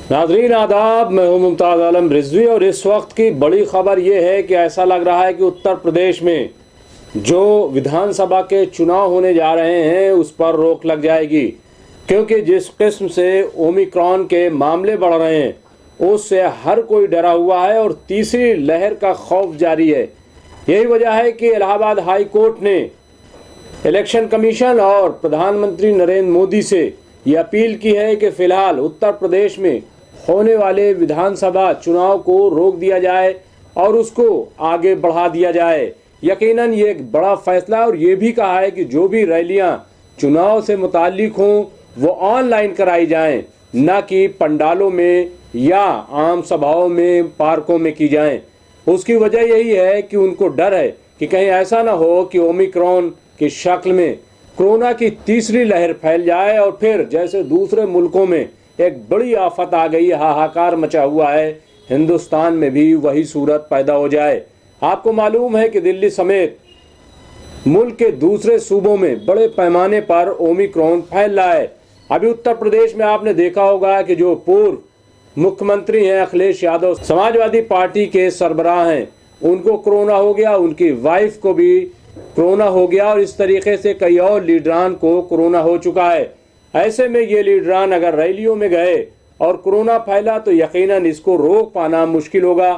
नाज़रीन आदाब, मैं हूं मुमताज़ आलम रिजवी और इस वक्त की बड़ी खबर यह है कि ऐसा लग रहा है कि उत्तर प्रदेश में जो विधानसभा के चुनाव होने जा रहे हैं उस पर रोक लग जाएगी, क्योंकि जिस किस्म से ओमिक्रॉन के मामले बढ़ रहे हैं उससे हर कोई डरा हुआ है और तीसरी लहर का खौफ जारी है। यही वजह है कि इलाहाबाद हाई कोर्ट ने इलेक्शन कमीशन और प्रधानमंत्री नरेंद्र मोदी से ये अपील की है कि फ़िलहाल उत्तर प्रदेश में होने वाले विधानसभा चुनाव को रोक दिया जाए और उसको आगे बढ़ा दिया जाए। यकीनन ये एक बड़ा फैसला और ये भी कहा है कि जो भी रैलियां चुनाव से मुताल्लिक हों वो ऑनलाइन कराई जाएं, न कि पंडालों में या आम सभाओं में, पार्कों में की जाएं। उसकी वजह यही है कि उनको डर है कि कहीं ऐसा ना हो कि ओमिक्रॉन की शक्ल में कोरोना की तीसरी लहर फैल जाए और फिर जैसे दूसरे मुल्कों में एक बड़ी आफत आ गई, हाहाकार मचा हुआ है, हिंदुस्तान में भी वही सूरत पैदा हो जाए। आपको मालूम है कि दिल्ली समेत मुल्क के दूसरे सूबों में बड़े पैमाने पर ओमिक्रॉन फैल रहा है। अभी उत्तर प्रदेश में आपने देखा होगा कि जो पूर्व मुख्यमंत्री हैं अखिलेश यादव, समाजवादी पार्टी के सरबराह हैं, उनको कोरोना हो गया, उनकी वाइफ को भी कोरोना हो गया और इस तरीके से कई और लीडरान को कोरोना हो चुका है। ऐसे में ये लीडरान अगर रैलियों में गए और कोरोना फैला तो यकीनन इसको रोक पाना मुश्किल होगा।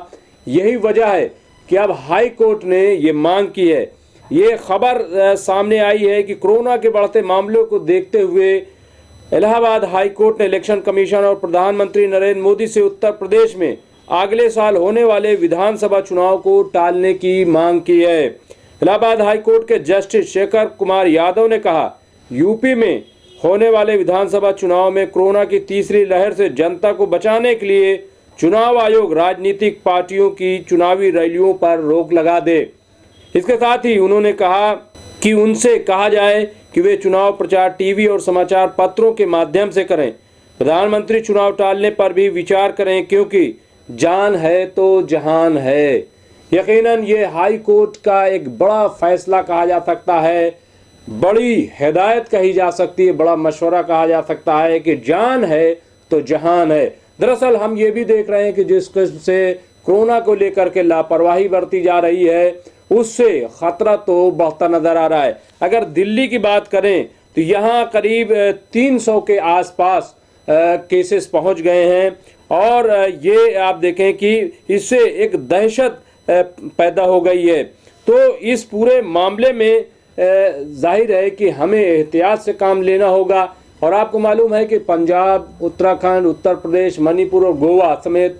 यही वजह है कि अब हाई कोर्ट ने ये मांग की है। ये खबर सामने आई है कि कोरोना के बढ़ते मामलों को देखते हुए इलाहाबाद हाई कोर्ट ने इलेक्शन कमीशन और प्रधानमंत्री नरेंद्र मोदी से उत्तर प्रदेश में अगले साल होने वाले विधानसभा चुनाव को टालने की मांग की है। इलाहाबाद हाई कोर्ट के जस्टिस शेखर कुमार यादव ने कहा, यूपी में होने वाले विधानसभा चुनाव में कोरोना की तीसरी लहर से जनता को बचाने के लिए चुनाव आयोग राजनीतिक पार्टियों की चुनावी रैलियों पर रोक लगा दे। इसके साथ ही उन्होंने कहा कि उनसे कहा जाए कि वे चुनाव प्रचार टीवी और समाचार पत्रों के माध्यम से करें। प्रधानमंत्री चुनाव टालने पर भी विचार करें, क्योंकि जान है तो जहान है। यकीनन ये हाई कोर्ट का एक बड़ा फैसला कहा जा सकता है, बड़ी हिदायत कही जा सकती है, बड़ा मशवरा कहा जा सकता है कि जान है तो जहान है। दरअसल हम ये भी देख रहे हैं कि जिस किस्म से कोरोना को लेकर के लापरवाही बरती जा रही है उससे खतरा तो बढ़ता नजर आ रहा है। अगर दिल्ली की बात करें तो यहाँ करीब 300 के आसपास केसेस पहुँच गए हैं और ये आप देखें कि इससे एक दहशत पैदा हो गई है। तो इस पूरे मामले में जाहिर है कि हमें एहतियात से काम लेना होगा। और आपको मालूम है कि पंजाब, उत्तराखंड, उत्तर प्रदेश, मणिपुर और गोवा समेत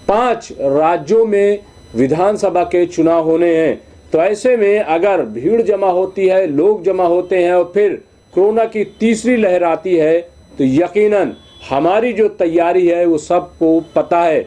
5 राज्यों में विधानसभा के चुनाव होने हैं। तो ऐसे में अगर भीड़ जमा होती है, लोग जमा होते हैं और फिर कोरोना की तीसरी लहर आती है तो यकीनन हमारी जो तैयारी है वो सबको पता है।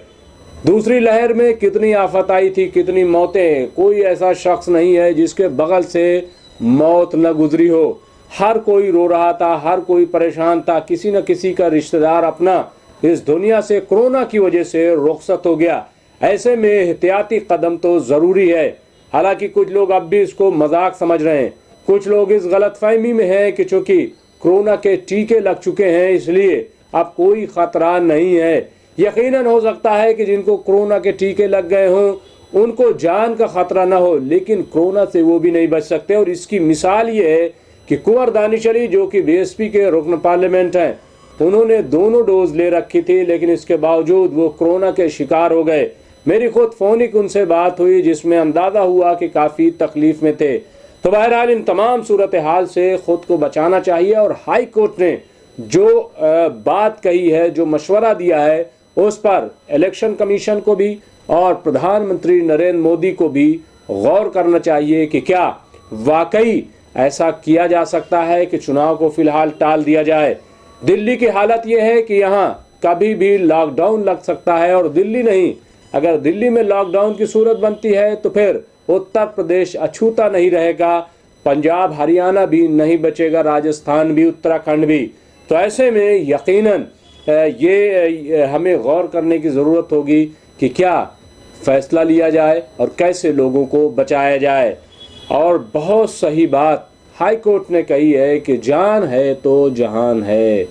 दूसरी लहर में कितनी आफत आई थी, कितनी मौतें, कोई ऐसा शख्स नहीं है जिसके बगल से मौत न गुजरी हो। हर कोई रो रहा था, हर कोई परेशान था, किसी न किसी का रिश्तेदार अपना इस दुनिया से कोरोना की वजह से रुखसत हो गया। ऐसे में एहतियाती कदम तो ज़रूरी है। हालांकि कुछ लोग अब भी इसको मजाक समझ रहे हैं, कुछ लोग इस गलतफहमी में हैं कि चूंकि कोरोना के टीके लग चुके हैं इसलिए अब कोई खतरा नहीं है। यकीनन हो सकता है कि जिनको कोरोना के टीके लग गए हों उनको जान का खतरा ना हो, लेकिन कोरोना से वो भी नहीं बच सकते। और इसकी मिसाल ये है कि कुंवर दानिश अली जो कि बीएसपी के रुकन पार्लियामेंट हैं, उन्होंने दोनों डोज ले रखी थी लेकिन इसके बावजूद वो कोरोना के शिकार हो गए। मेरी खुद फोनिक उनसे बात हुई जिसमें अंदाजा हुआ कि काफ़ी तकलीफ में थे। तो बहरहाल इन तमाम सूरत हाल से ख़ुद को बचाना चाहिए और हाई कोर्ट ने जो बात कही है, जो मशवरा दिया है, उस पर इलेक्शन कमीशन को भी और प्रधानमंत्री नरेंद्र मोदी को भी गौर करना चाहिए कि क्या वाकई ऐसा किया जा सकता है कि चुनाव को फिलहाल टाल दिया जाए। दिल्ली की हालत यह है कि यहाँ कभी भी लॉकडाउन लग सकता है और दिल्ली नहीं, अगर दिल्ली में लॉकडाउन की सूरत बनती है तो फिर उत्तर प्रदेश अछूता नहीं रहेगा, पंजाब हरियाणा भी नहीं बचेगा, राजस्थान भी, उत्तराखंड भी। तो ऐसे में यकीनन ये हमें गौर करने की ज़रूरत होगी कि क्या फैसला लिया जाए और कैसे लोगों को बचाया जाए। और बहुत सही बात हाई कोर्ट ने कही है कि जान है तो जहान है।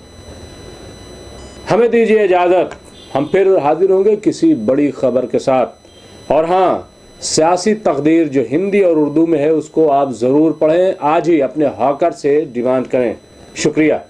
हमें दीजिए इजाज़त, हम फिर हाजिर होंगे किसी बड़ी खबर के साथ। और हाँ, सियासी तकदीर जो हिंदी और उर्दू में है उसको आप ज़रूर पढ़ें, आज ही अपने हॉकर से डिमांड करें। शुक्रिया।